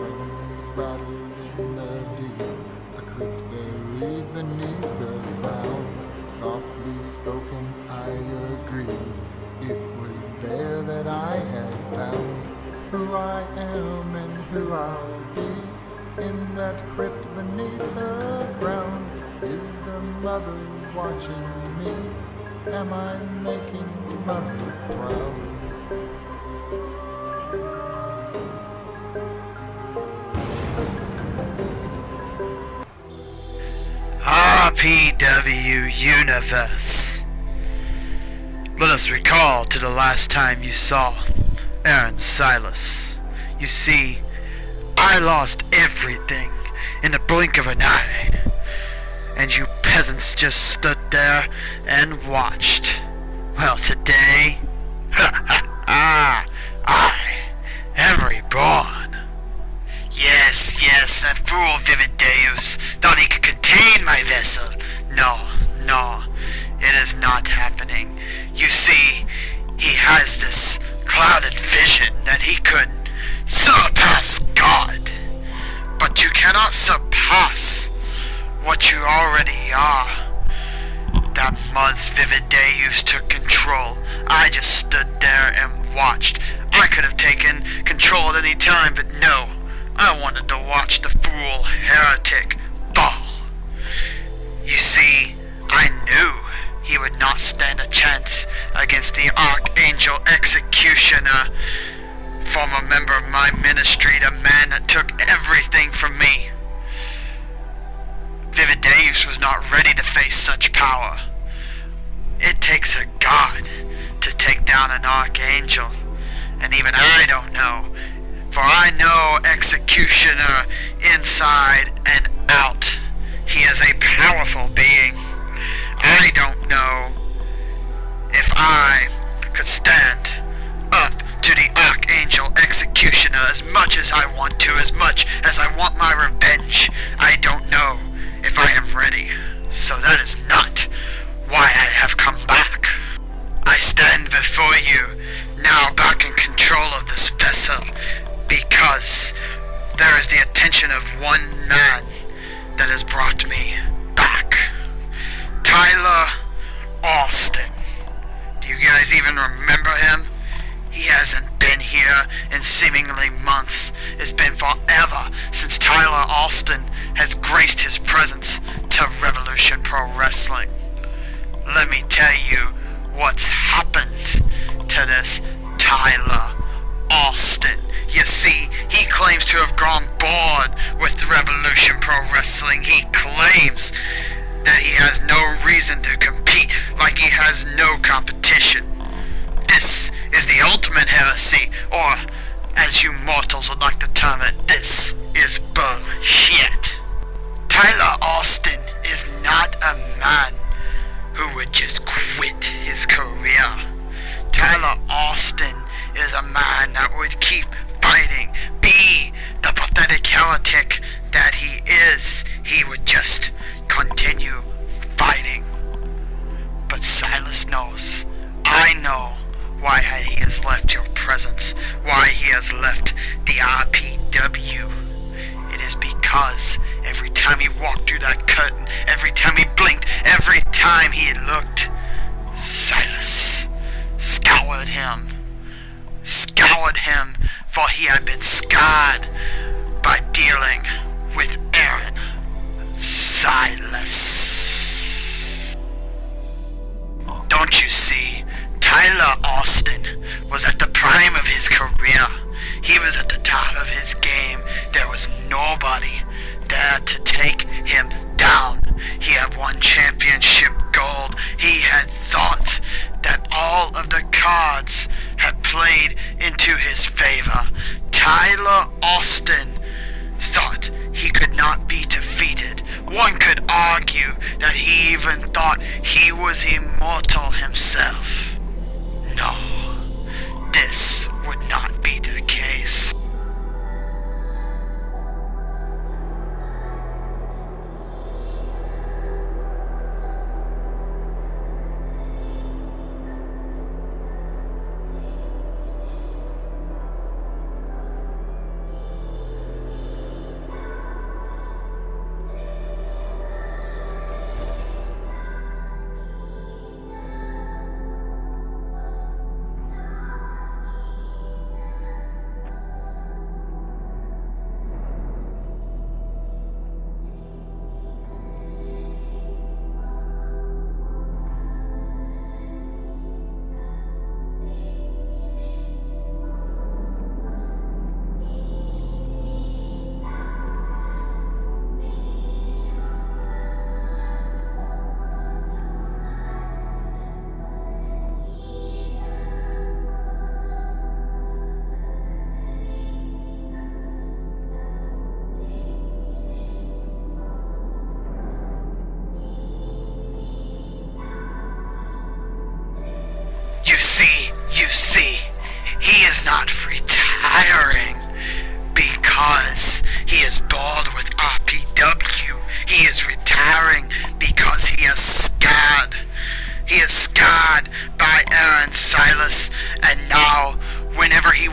bones rattled in the deep, a crypt buried beneath the ground. Softly spoken, I agreed. It was there that I had found who I am and who I'll be. In that crypt beneath the ground is the mother watching me. Am I making mother proud? RPW Universe. Let us recall to the last time you saw Silas. You see, I lost everything in the blink of an eye, and you peasants just stood there and watched. Well, today, I am reborn. Yes, that fool Vivideus thought he could contain my vessel. No, it is not happening. You see, he has this clouded vision that he could surpass God. But you cannot surpass what you already are. That month Vivideus took control. I just stood there and watched. I could have taken control at any time, but no. I wanted to watch the fool heretic fall. You see, I knew he would not stand a chance against the Archangel Executioner, former member of my ministry, the man that took everything from me. Vivideus was not ready to face such power. It takes a god to take down an archangel, and even I don't know. For I know Executioner inside and out. He is a powerful being. I don't know if I could stand up to the Archangel Executioner as much as I want to, as much as I want my revenge. I don't know if I am ready. So that is not why I have come back. I stand before you, now back in control of this vessel, because there is the attention of one man that has brought me back. Tyler Austin. Do you guys even remember him? He hasn't been here in seemingly months. It's been forever since Tyler Austin has graced his presence to Revolution Pro Wrestling. Let me tell you what's happened to this Tyler Austin. You see, he claims to have gone bored with Revolution Pro Wrestling. He claims that he has no reason to compete, like he has no competition. This is the ultimate heresy, or as you mortals would like to term it, this is bullshit. Tyler Austin is not a man who would just quit his career. Tyler Austin is a man that would keep fighting, be the pathetic heretic that he is. He would just continue fighting. But Silas knows, I know, why he has left your presence, why he has left the RPW. It is because every time he walked through that curtain, every time he blinked, every time he looked, Silas scoured him, for he had been scarred by dealing with Aaron Silas. Don't you see, Tyler Austin was at the prime of his career. He was at the top of his game. There was nobody there to take him down. He had won championship gold. He had thought that all of the cards had played into his favor. Tyler Austin thought he could not be defeated. One could argue that he even thought he was immortal himself. No, this would not be the case.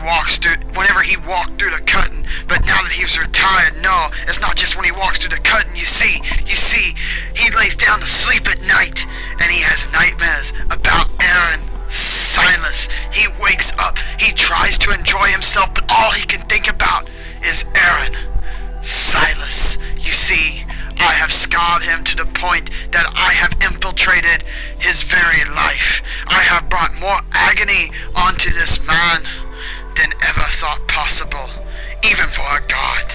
walked through the curtain. But now that he's retired, no, it's not just when he walks through the curtain. You see, he lays down to sleep at night, and he has nightmares about Aaron Silas. He wakes up, he tries to enjoy himself, but all he can think about is Aaron Silas. You see, I have scarred him to the point that I have infiltrated his very life. I have brought more agony onto this man than ever thought possible, even for a god.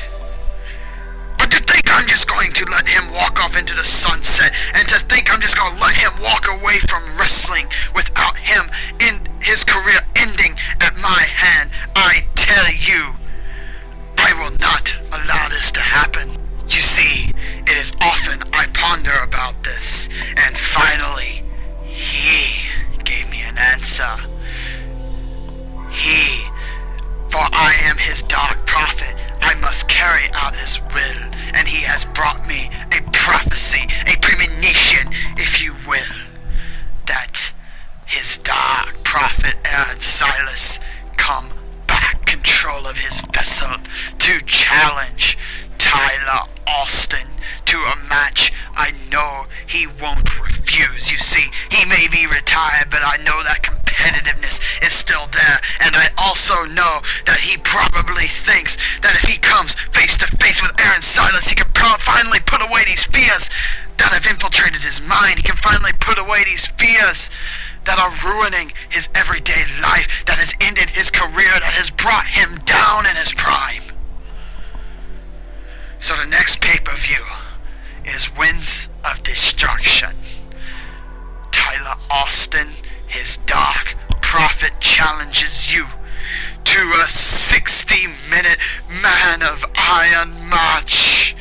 But to think I'm just going to let him walk off into the sunset, and to think I'm just going to let him walk away from wrestling without him in his career ending at my hand, I tell you, I will not allow this to happen. You see, it is often I ponder about this, and finally, he gave me an answer. For I am his dark prophet, I must carry out his will, and he has brought me a prophecy, a premonition, if you will, that his dark prophet Aaron Silas come back control of his vessel to challenge Tyler Austin to a match I know he won't refuse. You see, he may be retired, but I know that competitiveness is still there, and I also know that he probably thinks that if he comes face to face with Aaron Silas, he can finally put away these fears that have infiltrated his mind. He can finally put away these fears that are ruining his everyday life, that has ended his career, that has brought him down in his prime. So the next pay-per-view is Winds of Destruction. Tyler Austin, his dark prophet, challenges you to a 60-minute Man of Iron match.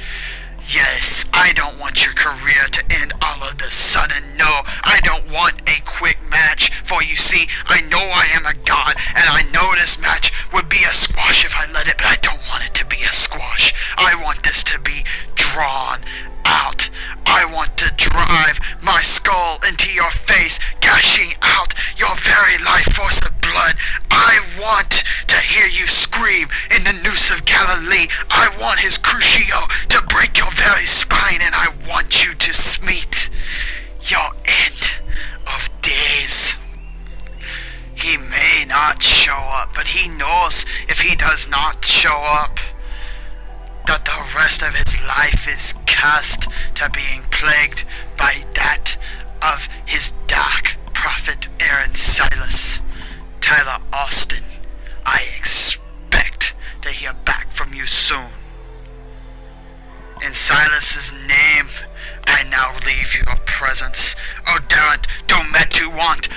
Yes, I don't want your career to end all of the sudden. No, I don't want a quick match. For you see, I know I am a god, and I know this match would be a squash if I let it, but I don't want it to be a squash. I want this to be drawn out. I want to drive my skull into your face, gashing out your very life force of blood. I want to hear you scream in the noose of Galilee. I want his crucio to break your very spine, and I want you to meet your end of days. He may not show up, but he knows if he does not show up, that the rest of his life is cast to being plagued by that of his dark prophet Aaron Silas. Tyler Austin, I expect to hear back from you soon. In Silas's name, I now leave your presence. Oderant, Dometu want,